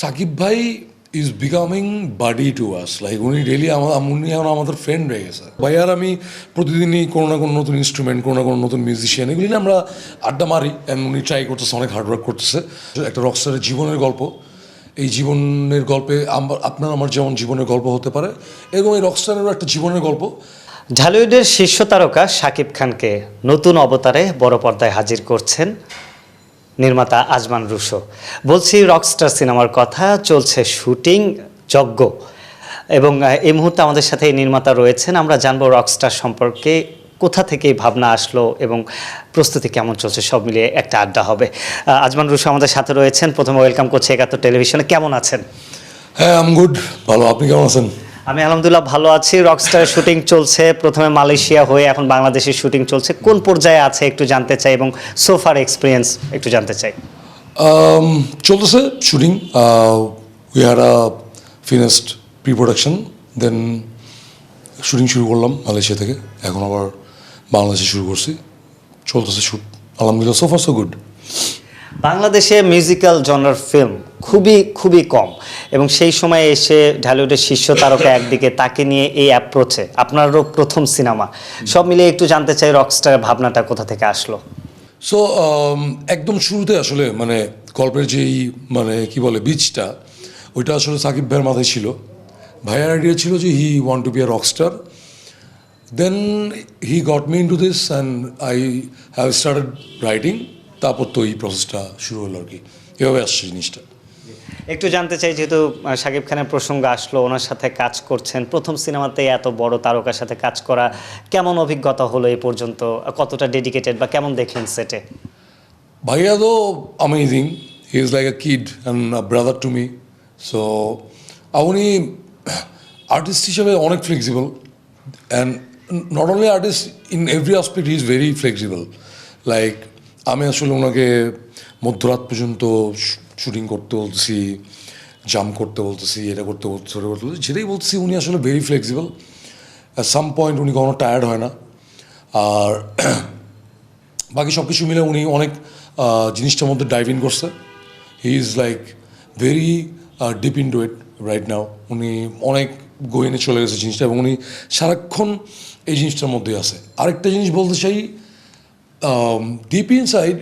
সাকিব ভাই is becoming buddy to us, like উনি daily উনি এখন আমাদের ফ্রেন্ড হয়ে গেছে। ভাই আর আমি প্রতিদিনই কোনো না কোনো নতুন ইনস্ট্রুমেন্ট, কোনো না কোনো নতুন মিউজিশিয়ান, এগুলি নিয়ে আমরা আড্ডা মারি। অ্যান্ড উনি ট্রাই করতেছে, অনেক হার্ডওয়ার্ক করতেছে। একটা রকস্টারের জীবনের গল্প, এই জীবনের গল্পে আপনার আমার যেমন জীবনের গল্প হতে পারে, এবং এই রকস্টারেরও একটা জীবনের গল্প। ঢালিউডের শীর্ষ তারকা শাকিব খানকে নতুন অবতারে বড় পর্দায় হাজির করছেন নির্মাতা আজমান রুশো। বলছি রকস্টার সিনেমার কথা, চলছে শুটিং যজ্ঞ, এবং এই মুহূর্তে আমাদের সাথে এই নির্মাতা রয়েছেন। আমরা জানবো রকস্টার সম্পর্কে, কোথা থেকে এই ভাবনা আসলো এবং প্রস্তুতি কেমন চলছে, সব মিলিয়ে একটা আড্ডা হবে। আজমান রুশো আমাদের সাথে রয়েছেন। প্রথমে ওয়েলকাম করছি ৭১ টেলিভিশনে। কেমন আছেন? হ্যাঁ, আম গুড, ভালো। আপনি কেমন আছেন? আমি আলহামদুলিল্লাহ ভালো আছি। রকস্টারের শুটিং চলছে, প্রথমে মালয়েশিয়া হয়ে এখন বাংলাদেশের শুটিং চলছে। কোন পর্যায়ে আছে একটু জানতে চাই, এবং সোফার এক্সপিরিয়েন্স একটু জানতে চাই। চলতেছে shooting. We had a finished pre production, then shooting শুরু করলাম মালয়েশিয়া থেকে, এখন আবার বাংলাদেশে শুরু করছি। চলতেছে শ্যুট, আলহামদুলিল্লাহ, সোফার সো গুড। বাংলাদেশে মিউজিক্যাল জনার ফিল্ম খুবই কম, এবং সেই সময় এসে ঢালিউডের শীর্ষ তারকা একদিকে, তাকে নিয়ে এই অ্যাপ্রোচে আপনারও প্রথম সিনেমা, সব মিলিয়ে একটু জানতে চাই রকস্টারের ভাবনাটা কোথা থেকে আসলো। সো একদম শুরুতে আসলে মানে গল্পের যেই মানে কি বলে বীজটা, ওইটা আসলে সাকিব ভাইয়ের মাথায় ছিল। ভাইয়ের আইডিয়া ছিল যে he want to be a rockstar. Then he got me into this and I have started writing. তারপর তো এই প্রসেসটা শুরু হলো আর কি, এভাবে আসছে জিনিসটা। একটু জানতে চাই, যেহেতু শাকিব খানের প্রসঙ্গ আসলো, ওনার সাথে কাজ করছেন, প্রথম সিনেমাতে এত বড় তারকার সাথে কাজ করা, কেমন অভিজ্ঞতা হলো এই পর্যন্ত? কতটা ডেডিকেটেড বা কেমন দেখলেন সেটে? ভাইয়া তো amazing, he is like a kid and a brother to me. So উনি আর্টিস্ট হিসেবে অনেক flexible, and not only artist, in every aspect he is very flexible. Like আমি আসলে ওনাকে মধ্যরাত পর্যন্ত শুটিং করতে বলতেছি, জাম্প করতে বলতেছি, এটা করতে বলতেছি, ওটা করতে বলতেছি, যেটাই বলতেছি উনি আসলে very flexible. At some point উনি কখনো টায়ার্ড হয় না। আর বাকি সব কিছু মিলে উনি অনেক জিনিসটার মধ্যে ডাইভ ইন করছে। He is like very deep into it right now. উনি অনেক গহিনে চলে গেছে জিনিসটা, এবং উনি সারাক্ষণ এই জিনিসটার মধ্যেই আছে। আরেকটা জিনিস বলতে চাই, deep inside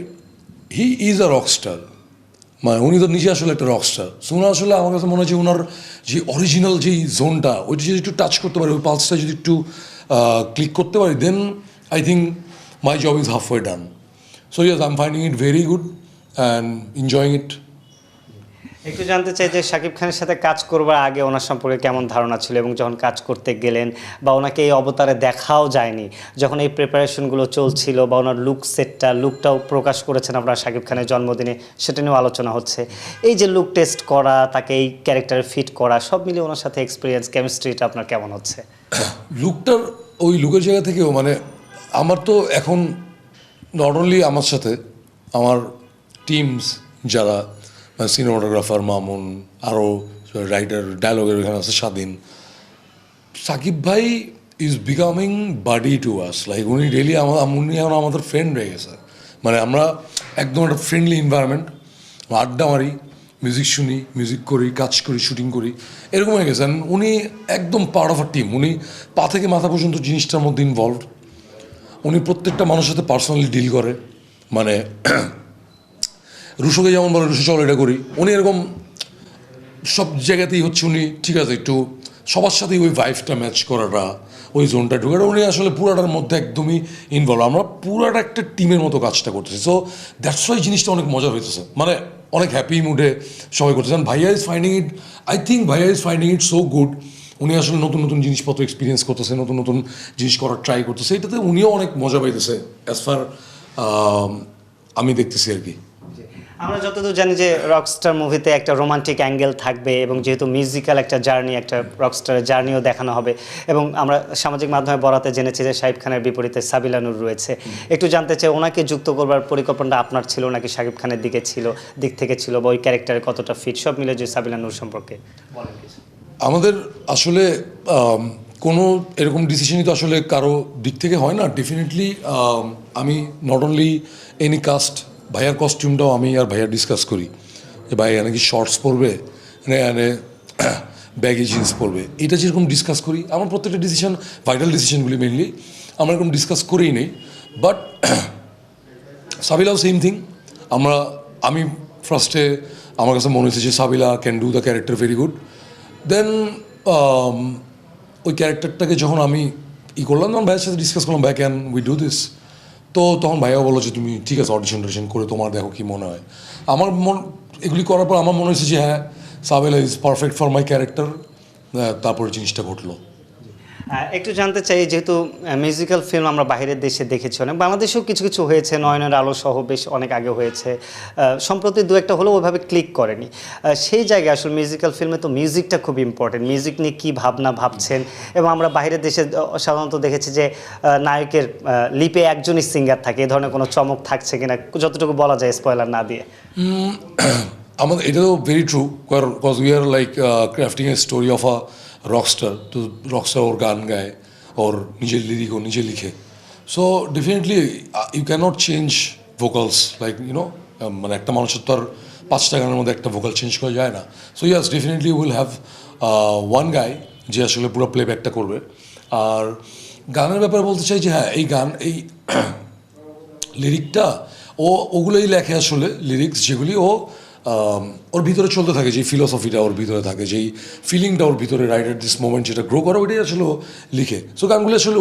he is a Rockstar. মানে উনি তো নিজে আসলে একটা রকস্টার। সো উনার আসলে আমার কাছে মনে হচ্ছে ওনার যে অরিজিনাল যেই জোনটা, ওইটা যদি একটু টাচ করতে পারি, ওই পালসটা যদি একটু ক্লিক করতে পারি, then I think my job is halfway done. So yes, I am finding it very good and enjoying it. একটু জানতে চাই যে শাকিব খানের সাথে কাজ করবার আগে ওনার সম্পর্কে কেমন ধারণা ছিল, এবং যখন কাজ করতে গেলেন বা ওনাকে এই অবতারে দেখাও যায়নি, যখন এই প্রিপারেশনগুলো চলছিল, বা ওনার লুকটাও প্রকাশ করেছেন আপনার শাকিব খানের জন্মদিনে, সেটা নিয়েও আলোচনা হচ্ছে। এই যে লুক টেস্ট করা, তাকে এই ক্যারেক্টারে ফিট করা, সব মিলিয়ে ওনার সাথে এক্সপিরিয়েন্স, কেমিস্ট্রিটা আপনার কেমন হচ্ছে? লুকটার, ওই লুকের জায়গা থেকেও মানে আমার তো এখন নট অনলি আমার সাথে, আমার টিমস যারা সিনেমাটোগ্রাফার মামুন, আরও রাইটার, ডায়লগের এখানে আছে স্বাধীন, সাকিব ভাই is becoming buddy to us, like উনি ডেলি উনি এখন আমাদের ফ্রেন্ড হয়ে গেছে। মানে আমরা একদম একটা ফ্রেন্ডলি এনভায়রনমেন্ট, আড্ডা মারি, মিউজিক শুনি, মিউজিক করি, কাজ করি, শুটিং করি, এরকম হয়ে গেছে। উনি একদম পার্ট অফ আ টিম। উনি পা থেকে মাথা পর্যন্ত জিনিসটার মধ্যে ইনভলভড। উনি প্রত্যেকটা মানুষের সাথে পার্সোনালি ডিল করে। মানে রুশোকে যেমন বলে রুশো চল এটা করি, উনি এরকম সব জায়গাতেই হচ্ছে উনি ঠিক আছে, একটু সবার সাথেই ওই ভাইভটা ম্যাচ করাটা, ওই জোনটা ঢুকাটা, উনি আসলে পুরাটার মধ্যে একদমই ইনভলভ। আমরা পুরাটা একটা টিমের মতো কাজটা করতেছি। সো দ্যাটস ওয়াই জিনিসটা অনেক মজা হইতেছে, মানে অনেক হ্যাপি মুডে সবাই করতেছেন। ভাইয়া is finding it, I think ভাইয়া is finding it so good. উনি আসলে নতুন নতুন জিনিসপত্র এক্সপিরিয়েন্স করতেছে, নতুন নতুন জিনিস করার ট্রাই করতেছে, এটাতে উনিও অনেক মজা পাইতেছে অ্যাজ ফার আমি দেখতেছি আর কি। আমরা যতদূর জানি যে রকস্টার মুভিতে একটা রোমান্টিক অ্যাঙ্গেল থাকবে, এবং যেহেতু মিউজিক্যাল একটা জার্নি, একটা রকস্টারের জার্নিও দেখানো হবে, এবং আমরা সামাজিক মাধ্যমে বরাতে জেনেছি যে শাকিব খানের বিপরীতে সাবিলা নূর রয়েছে। একটু জানতে চাই, ওনাকে যুক্ত করবার পরিকল্পনাটা আপনার ছিল নাকি শাকিব খানের দিক থেকে ছিল, বা ওই ক্যারেক্টারে কতটা ফিট, সব মিলে যে সাবিলা নূর সম্পর্কে বলেন কিছু। আমাদের আসলে কোনো এরকম ডিসিশনই তো আসলে কারো দিক থেকে হয় না। ডেফিনেটলি আমি নট অনলি এনি কাস্ট, ভাইয়ার কস্টিউমটাও আমি আর ভাইয়া ডিসকাস করি যে ভাইয়া নাকি শর্টস পরবে, এনে ব্যাগি জিন্স পরবে, এটা যেরকম ডিসকাস করি, আমার প্রত্যেকটা ডিসিশন, ভাইটাল ডিসিশনগুলি মেনলি আমরা এরকম ডিসকাস করেই নেই। বাট সাবিলাও সেম থিং। আমি ফার্স্টে আমার কাছে মনে হয়েছে যে Sabila can do the character very good. Then ওই ক্যারেক্টারটাকে যখন আমি করলাম, তখন ভাইয়ের সাথে ডিসকাস করলাম, ভাই ক্যান উই ডু দিস। তো তখন ভাইয়াও বললো যে তুমি ঠিক আছে অডিশন টডিশন করে তোমার দেখো কী মনে হয়। আমার এগুলি করার পর আমার মনে হয়েছে যে হ্যাঁ, Sabila is perfect for my character. তারপরে জিনিসটা ঘটলো। একটু জানতে চাই, যেহেতু মিউজিক্যাল ফিল্ম আমরা বাইরের দেশে দেখেছি অনেক, বাংলাদেশেও কিছু কিছু হয়েছে, নয়নের আলো সহ বেশ অনেক আগে হয়েছে, সম্প্রতি দু একটা হলেও ওইভাবে ক্লিক করেনি। সেই জায়গায় আসলে মিউজিক্যাল ফিল্মে তো মিউজিকটা খুব ইম্পর্টেন্ট। মিউজিক নিয়ে কী ভাবনা ভাবছেন? এবং আমরা বাইরের দেশে সাধারণত দেখেছি যে নায়কের লিপে একজনই সিঙ্গার থাকে, এ ধরনের কোনো চমক থাকছে কিনা, যতটুকু বলা যায় স্পয়লার না দিয়ে। আমাদের এটা তো very true, because we are like crafting a story of a rockstar. তো রকস্টার ওর গান গায়, ওর নিজের লিরিক ও নিজে লিখে। So definitely you cannot change vocals, like you know, মানে একটা মানুষের তো আর 5টা গানের মধ্যে একটা ভোকাল চেঞ্জ করা যায় না। So yes, definitely will have one guy যে আসলে পুরো প্লেব্যাকটা করবে। আর গানের ব্যাপারে বলতে চাই যে হ্যাঁ, এই গান, এই লিরিকটা ওগুলোই লেখে আসলে, লিরিক্স যেগুলি ওর ভিতরে চলতে থাকে, যেই ফিলোসফিটা ওর ভিতরে থাকে, যেই ফিলিংটা ওর ভিতরে রাইট অ্যাট দিস মোমেন্ট যেটা গ্রো করে, ওইটাই আসলে ও লিখে। সো গানগুলো আসলে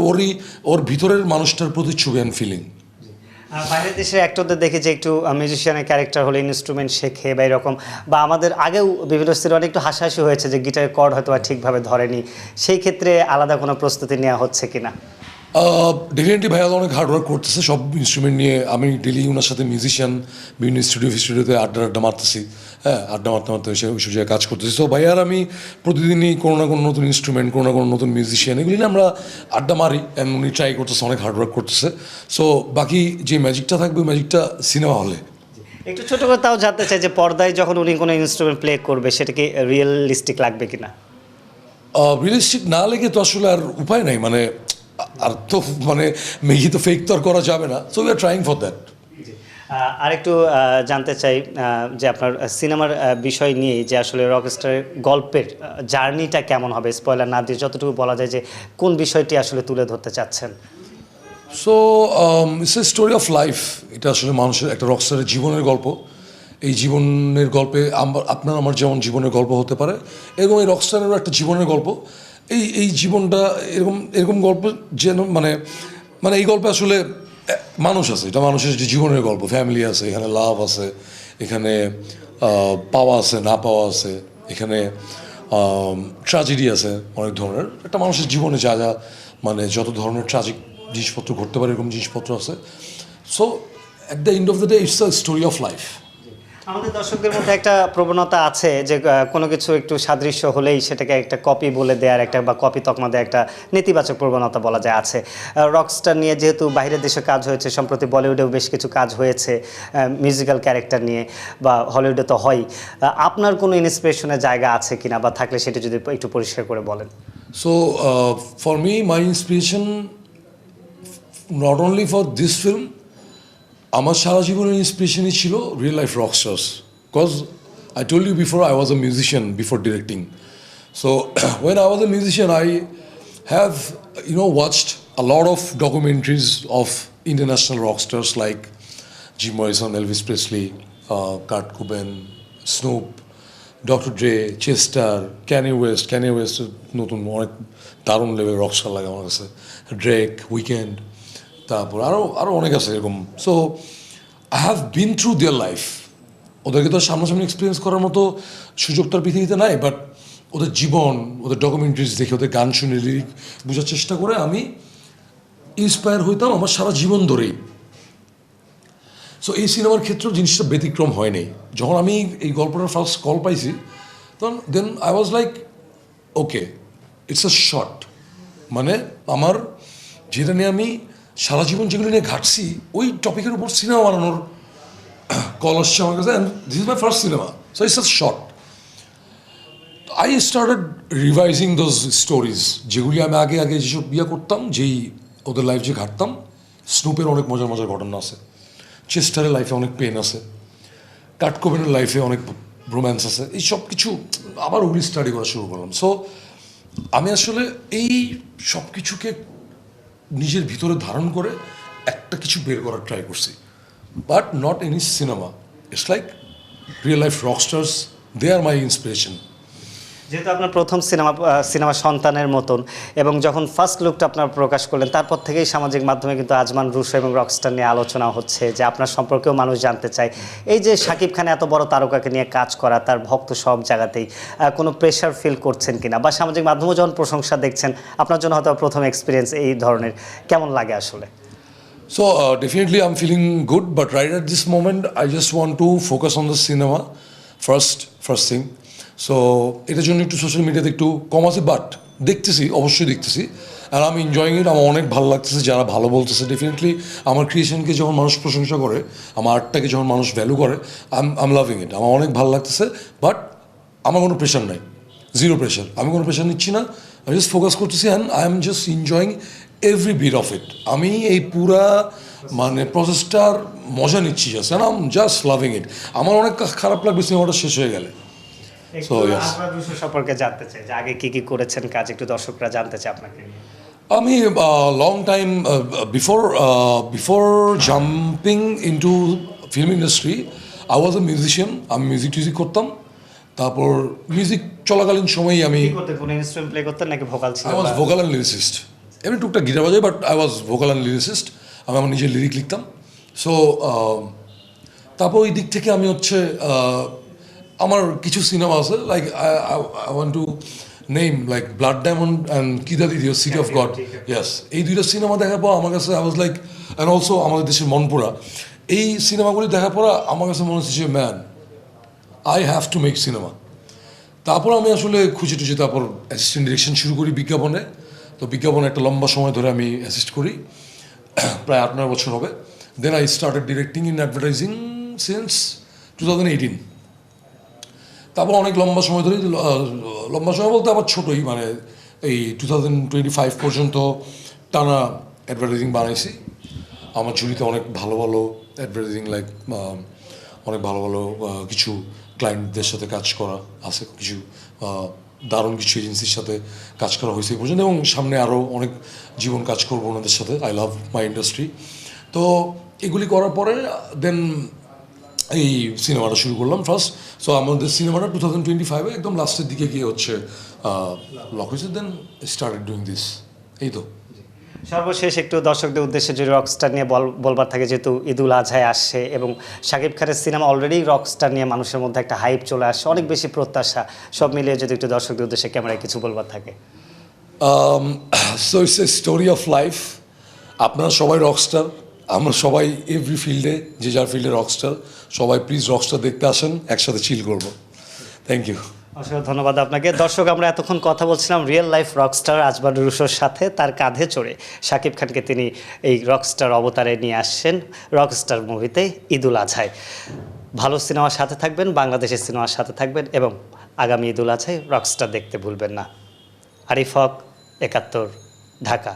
ওর ভিতরের মানুষটার প্রতিচ্ছবি অ্যান্ড ফিলিং। বাইরের দেশের অ্যাক্টরদের দেখে যে একটু মিউজিশিয়ানের ক্যারেক্টার হলে ইনস্ট্রুমেন্ট শেখে বা এরকম, বা আমাদের আগেও বিভিন্ন সিনেমা একটু হাসাহাসি হয়েছে যে গিটারের কর্ড হয়তো আর ঠিকভাবে ধরেনি, সেই ক্ষেত্রে আলাদা কোনো প্রস্তুতি নেওয়া হচ্ছে কিনা? ডেফিনেটলি ভাইয়া অনেক হার্ডওয়ার্ক করতেছে সব ইনস্ট্রুমেন্ট নিয়ে। আমি ডেলি ওনার সাথে মিউজিশিয়ান বিভিন্ন স্টুডিওতে আড্ডা মারতেছি। হ্যাঁ, আড্ডা মারতে ওইসব জায়গায় কাজ করতেছি। তো ভাইয়ার আমি প্রতিদিনই কোনো না কোনো নতুন ইনস্ট্রুমেন্ট, কোনো না কোনো নতুন মিউজিশিয়ান, এগুলি নিয়ে আমরা আড্ডা মারি। অ্যান্ড উনি ট্রাই করতেছে, অনেক হার্ডওয়ার্ক করতেছে। সো বাকি যে ম্যাজিকটা থাকবে, ওই ম্যাজিকটা সিনেমা হলে। একটু ছোট করে তাও জানতে চাই যে পর্দায় যখন উনি কোনো ইনস্ট্রুমেন্ট প্লে করবে, সেটা কি রিয়েলিস্টিক লাগবে কিনা? রিয়েলিস্টিক না লেগে তো আসলে আর উপায় নাই, মানে আর তো মানে মেঘি তো ফেক তো আর করা যাবে না। So we are trying for that. আরেকটু জানতে চাই যে আপনার সিনেমার বিষয় নিয়ে, যে আসলে রকস্টারের গল্পের জার্নিটা কেমন হবে, স্পয়লার না দিয়ে যতটুকু বলা যায় যে কোন বিষয়টি আসলে তুলে ধরতে চাচ্ছেন? So it's a story of life. এটা আসলে মানুষের একটা রকস্টারের জীবনের গল্প। এই জীবনের গল্পে আপনার আমার যেমন জীবনের গল্প হতে পারে, এবং এই রকস্টারেরও একটা জীবনের গল্প। এই জীবনটা এরকম গল্প যেন মানে এই গল্পে আসলে মানুষ আছে, এটা মানুষের যে জীবনের গল্প, ফ্যামিলি আছে, এখানে লাভ আছে, এখানে পাওয়া আছে, না পাওয়া আছে, এখানে ট্র্যাজেডি আছে অনেক ধরনের। একটা মানুষের জীবনে যা যা মানে যত ধরনের ট্র্যাজিক জিনিসপত্র ঘটতে পারে, এরকম জিনিসপত্র আছে। So at the end of the day it's a story of life. আমাদের দর্শকদের মধ্যে একটা প্রবণতা আছে যে কোনো কিছু একটু সাদৃশ্য হলেই সেটাকে একটা কপি বলে দেওয়ার, একটা বা কপি তকমা দেওয়ার একটা নেতিবাচক প্রবণতা বলা যায় আছে। রকস্টার নিয়ে যেহেতু বাইরের দেশে কাজ হয়েছে, সম্প্রতি বলিউডেও বেশ কিছু কাজ হয়েছে মিউজিক্যাল ক্যারেক্টার নিয়ে, বা হলিউডে তো হয়ই। আপনার কোনো ইন্সপিরেশনের জায়গা আছে কিনা, বা থাকলে সেটা যদি একটু পরিষ্কার করে বলেন। So for me, my inspiration not only for this film, আমার সারা জীবনের ইন্সপিরেশনই ছিল real life rockstars. Because I told you before, I was a musician before directing. So when I was a musician, I have watched a lot of documentaries of international rockstars like Jim Morrison, Elvis Presley, Kurt Cobain, Snoop, Doctor Dre, Chester, Kanye West নতুন অনেক দারুণ level Rockstar লাগে আমার কাছে, Drake, weekend, তারপর আরও অনেক আছে এরকম। So I have been through their life. ওদেরকে তো সামনাসামনি এক্সপিরিয়েন্স করার মতো সুযোগ তো আর পৃথিবীতে নাই, বাট ওদের জীবন, ওদের ডকুমেন্টারিজ দেখে, ওদের গান শুনে, লিরিক বোঝার চেষ্টা করে আমি ইন্সপায়ার হইতাম আমার সারা জীবন ধরেই। সো এই সিনেমার ক্ষেত্রেও জিনিসটা ব্যতিক্রম হয় নাই। যখন আমি এই গল্পটার ফার্স্ট কল পাইছি, তখন then I was like okay, it's a short, মানে আমার যেটা নিয়ে আমি সারা জীবন যেগুলো নিয়ে ঘাটছি, ওই টপিকের উপর সিনেমা বানানোর কল আসছে আমার কাছে, and this is my first cinema. So it's a short. I started revising those stories, যেগুলি আমি আগে যেসব করতাম, যেই ওদের লাইফ যে ঘাটতাম। স্নুপের অনেক মজার মজার ঘটনা আছে, চেস্টারের লাইফে অনেক পেন আছে, কার্ট কোবেনের লাইফে অনেক রোম্যান্স আছে। এই সব কিছু আবার ওগুলি স্টাডি করা শুরু করলাম। সো আমি আসলে এই সব কিছুকে নিজের ভিতরে ধারণ করে একটা কিছু বের করার ট্রাই করছি, বাট নট এনি সিনেমা। It's like real life rockstars, they are my inspiration. যেহেতু আপনার প্রথম সিনেমা সন্তানের মতন, এবং যখন ফার্স্ট লুকটা আপনার প্রকাশ করলেন তারপর থেকেই সামাজিক মাধ্যমে কিন্তু আজমান রুশো এবং রকস্টার নিয়ে আলোচনা হচ্ছে, যে আপনার সম্পর্কেও মানুষ জানতে চায়। এই যে শাকিব খান এত বড় তারকাকে নিয়ে কাজ করা, তার ভক্ত সব জায়গাতেই, কোনো প্রেশার ফিল করছেন কিনা, বা সামাজিক মাধ্যমেও যখন প্রশংসা দেখছেন, আপনার জন্য হয়তো প্রথম এক্সপিরিয়েন্স এই ধরনের, কেমন লাগে আসলে? So definitely I'm feeling good, but right at this moment I just want to focus on the cinema first thing. So এটার জন্য একটু সোশ্যাল মিডিয়াতে একটু কম আছে, বাট দেখতেছি, অবশ্যই দেখতেছি, আর আমি এনজয়িং ইট। আমার অনেক ভালো লাগতেছে যারা ভালো বলতেছে। ডেফিনেটলি আমার ক্রিয়েশনকে যখন মানুষ প্রশংসা করে, আমার আর্টটাকে যখন মানুষ ভ্যালু করে, আম লাভিং ইট। আমার অনেক ভালো লাগতেছে, বাট আমার কোনো প্রেশার নাই, জিরো প্রেশার। আমি কোনো প্রেশার নিচ্ছি না, আমি জাস্ট ফোকাস করতেছি and I am just enjoying every bit of it. আমি এই পুরা মানে প্রসেসটার মজা নিচ্ছি just, and I am just loving it. আমার অনেক খারাপ লাগবে সিনেমাটা শেষ হয়ে গেলে। একটু আজমান রুশো সম্পর্কে জানতে চাই, যে আগে কি কি করেছেন কাজ, একটু দর্শকরা জানতে চাই আপনাকে নিয়ে। আমি long time before jumping into film industry I was A musician. আমি মিউজিক করতাম। তারপর মিউজিক চলাকালীন সময়ই আমি কি করতেন, কোন ইনস্ট্রুমেন্ট প্লে করতেন নাকি ভোকাল ছিল? I was vocal and lyricist. এমনি টুকটাক গিটার বাজাই, but I was vocal and lyricist. আমি আমার নিজের লিরিক লিখতাম। সো তারপর ওই দিক থেকে আমি হচ্ছে আমার কিছু সিনেমা আছে, like I want to name like Blood Diamond and কিদা দিদি সিটি অফ গড। ইয়াস, এই দুইটা সিনেমা দেখার পর আমার কাছে I was like, and also আমাদের দেশের মনপুরা, এই সিনেমাগুলি দেখার পর আমার কাছে মনে হচ্ছে যে man, I have to make cinema. তারপর আমি আসলে খুঁজে টুজে তারপর অ্যাসিস্ট্যান্ট ডিরেকশন শুরু করি বিজ্ঞাপনে। তো বিজ্ঞাপনে একটা লম্বা সময় ধরে আমি অ্যাসিস্ট করি, প্রায় 8-9 বছর হবে। Then I started directing in advertising since 2018। তারপর অনেক লম্বা সময় ধরে, লম্বা সময় বলতে আবার ছোটোই, মানে এই 2025 পর্যন্ত টানা অ্যাডভার্টাইজিং বানাইছি। আমার ঝুলিতে অনেক ভালো ভালো অ্যাডভার্টাইজিং, লাইক অনেক ভালো ভালো কিছু ক্লায়েন্টদের সাথে কাজ করা আছে, কিছু দারুণ কিছু এজেন্সির সাথে কাজ করা হয়েছে এই পর্যন্ত, এবং সামনে আরও অনেক জীবন কাজ করবো ওনাদের সাথে। I love my industry. তো এগুলি করার পরে দেন এই সিনেমাটা শুরু করলাম ফার্স্ট। সো আমাদের সিনেমাটা 2025-এ একদম লাস্টের দিকে গিয়ে হচ্ছে লক হয়েছে। দেন স্টার্টেড ডুইং দিস। এই তো। সর্বশেষ একটু দর্শকদের উদ্দেশ্যে যদি রকস্টার নিয়ে বলবার থাকে, যেহেতু ঈদুল আজহায় আসছে এবং শাকিব খানের সিনেমা অলরেডি রকস্টার নিয়ে মানুষের মধ্যে একটা হাইপ চলে আসছে, অনেক বেশি প্রত্যাশা, সব মিলিয়ে যদি একটু দর্শকদের উদ্দেশ্যে ক্যামেরায় কিছু বলবার থাকে। So it's a story of life. আপনারা সবাই রকস্টার, আমরা সবাই এভরি ফিল্ডে, যে যার ফিল্ডে রকস্টার। সবাই প্লিজ রকস্টার দেখতে আসেন, একসাথে চিল করবো। Thank you. অসংখ্য ধন্যবাদ আপনাকে। দর্শক, আমরা এতক্ষণ কথা বলছিলাম রিয়েল লাইফ রকস্টার আজমান রুশোর সাথে। তার কাঁধে চড়ে শাকিব খানকে তিনি এই রকস্টার অবতারে নিয়ে আসছেন রকস্টার মুভিতে ঈদুল আজহায়। ভালো সিনেমার সাথে থাকবেন, বাংলাদেশের সিনেমার সাথে থাকবেন, এবং আগামী ঈদুল আজহায় রকস্টার দেখতে ভুলবেন না। আরিফ হক, 71, ঢাকা।